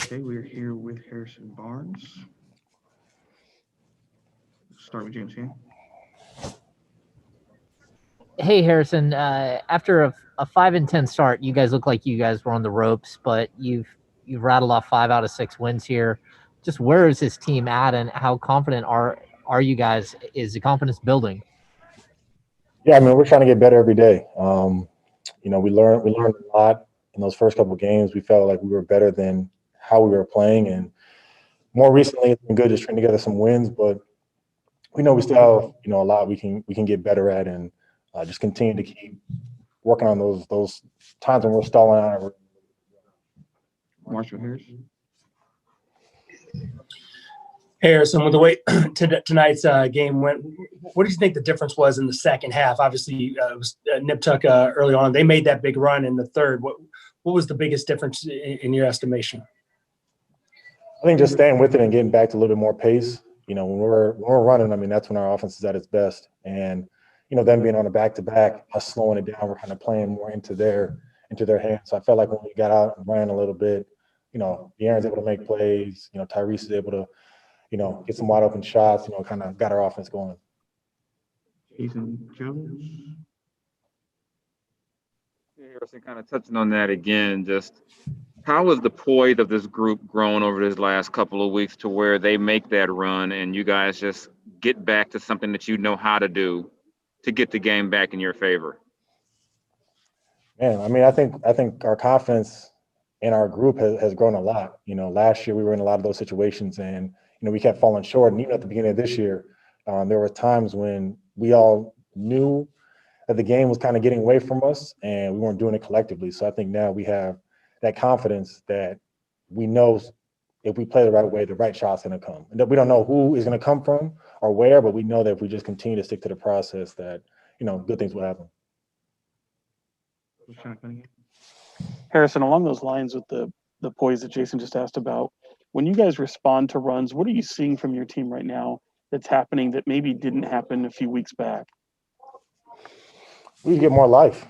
Okay, we're here with Harrison Barnes. Start with James here. Hey Harrison, after a 5-10 start, you guys look like you guys were on the ropes, but you've rattled off 5 out of 6 wins here. Just where is this team at, and how confident are you guys? Is the confidence building? Yeah, I mean, we're trying to get better every day. We learned a lot in those first couple of games. We felt like we were better than how we were playing, and more recently, it's been good just string together some wins. But we know we still have a lot we can get better at, and just continue to keep working on those times when we're stalling out. Marshall Harris. Harrison, with the way tonight's game went, what did you think the difference was in the second half? Obviously, it was nip tuck early on. They made that big run in the third. What was the biggest difference in your estimation? I think just staying with it and getting back to a little bit more pace. When we're running, I mean, that's when our offense is at its best. And them being on a back-to-back, us slowing it down, we're kind of playing more into their hands. So I felt like when we got out and ran a little bit, De'Aaron's able to make plays. Tyrese is able to get some wide open shots, kind of got our offense going. Jason Jones. Harrison, kind of touching on that again, just how has the poise of this group grown over this last couple of weeks to where they make that run and you guys just get back to something that you know how to do to get the game back in your favor? Man, I mean, I think our confidence in our group has grown a lot. Last year we were in a lot of those situations and we kept falling short. And even at the beginning of this year, there were times when we all knew that the game was kind of getting away from us and we weren't doing it collectively. So I think now we have that confidence that we know if we play the right way, the right shot's going to come. And that we don't know who is going to come from or where, but we know that if we just continue to stick to the process that, good things will happen. Harrison, along those lines with the poise that Jason just asked about, when you guys respond to runs, what are you seeing from your team right now that's happening that maybe didn't happen a few weeks back? We get more life.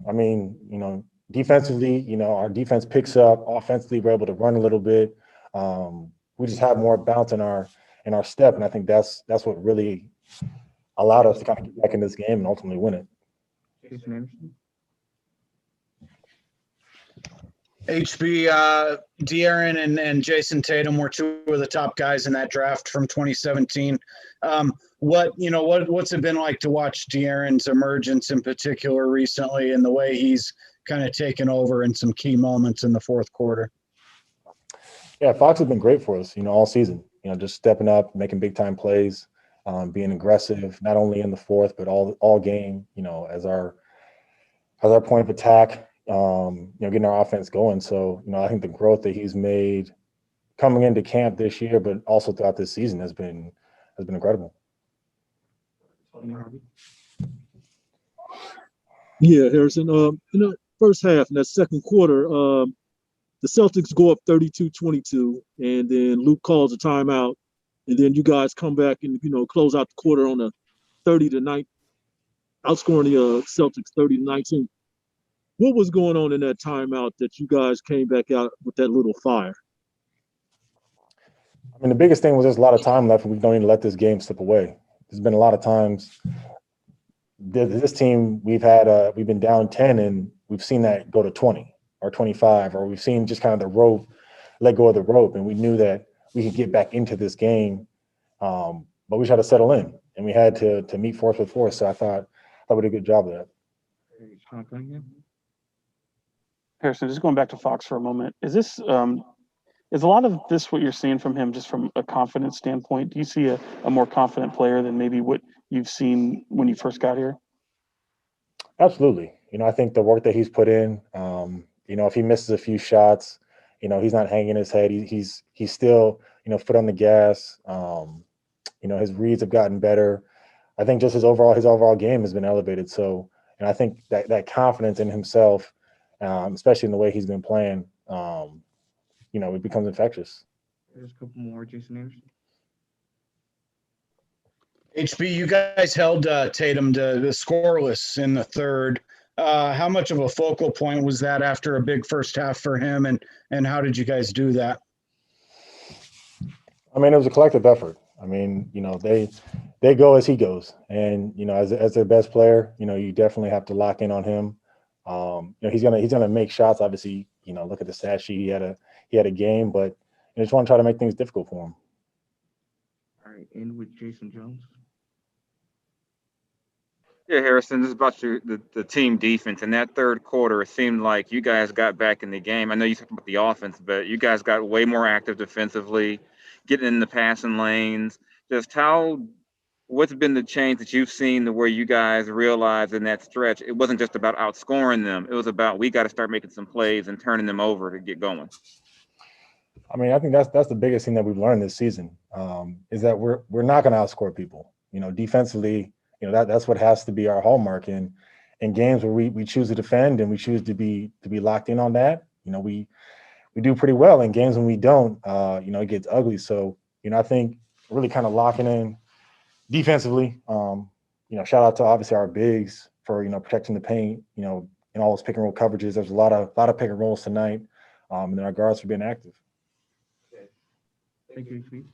I mean, defensively, our defense picks up. Offensively, we're able to run a little bit. We just have more bounce in our step, and I think that's what really allowed us to kind of get back in this game and ultimately win it. Jason Anderson. HB, De'Aaron and Jason Tatum were two of the top guys in that draft from 2017. What's it been like to watch De'Aaron's emergence in particular recently and the way he's kind of taken over in some key moments in the fourth quarter? Yeah, Fox has been great for us, all season. Just stepping up, making big time plays, being aggressive, not only in the fourth but all game. As our point of attack. Getting our offense going. So, I think the growth that he's made coming into camp this year, but also throughout this season has been incredible. Yeah, Harrison. First half in that second quarter, the Celtics go up 32-22, and then Luke calls a timeout, and then you guys come back and close out the quarter on a 30-9, outscoring the Celtics 30-19. What was going on in that timeout that you guys came back out with that little fire? I mean, the biggest thing was there's a lot of time left, and we don't need to let this game slip away. There's been a lot of times this team we've been down 10, and we've seen that go to 20 or 25, or we've seen just kind of the rope, let go of the rope, and we knew that we could get back into this game, but we just had to settle in, and we had to meet force with force. So I thought we did a good job of that. Harrison, just going back to Fox for a moment, is a lot of this what you're seeing from him just from a confidence standpoint? Do you see a more confident player than maybe what you've seen when you first got here? Absolutely. I think the work that he's put in, if he misses a few shots, he's not hanging his head. He's still, foot on the gas. His reads have gotten better. I think just his overall game has been elevated. So, and I think that confidence in himself, especially in the way he's been playing, it becomes infectious. There's a couple more, Jason Anderson. HB, you guys held Tatum to the scoreless in the third. How much of a focal point was that after a big first half for him, and how did you guys do that? I mean, it was a collective effort. I mean, you know, they go as he goes, and you know, as their best player, you know, you definitely have to lock in on him. You know, he's gonna make shots. Obviously, you know, look at the stat sheet. He had a game, but you just want to try to make things difficult for him. All right, end with Jason Jones. Yeah, Harrison, this is about the team defense. In that third quarter, it seemed like you guys got back in the game. I know you talked about the offense, but you guys got way more active defensively, getting in the passing lanes. Just what's been the change that you've seen to where you guys realized in that stretch, it wasn't just about outscoring them. It was about, we got to start making some plays and turning them over to get going. I mean, I think that's the biggest thing that we've learned this season, is that we're not going to outscore people. You know, defensively, you know, that's what has to be our hallmark. In games where we choose to defend and we choose to be locked in on that, you know, we do pretty well. In games when we don't, you know, it gets ugly. So, you know, I think really kind of locking in defensively. You know, shout out to obviously our bigs for, you know, protecting the paint, you know, in all those pick and roll coverages. There's a lot of pick and rolls tonight, and then our guards for being active. Thank you, Steve.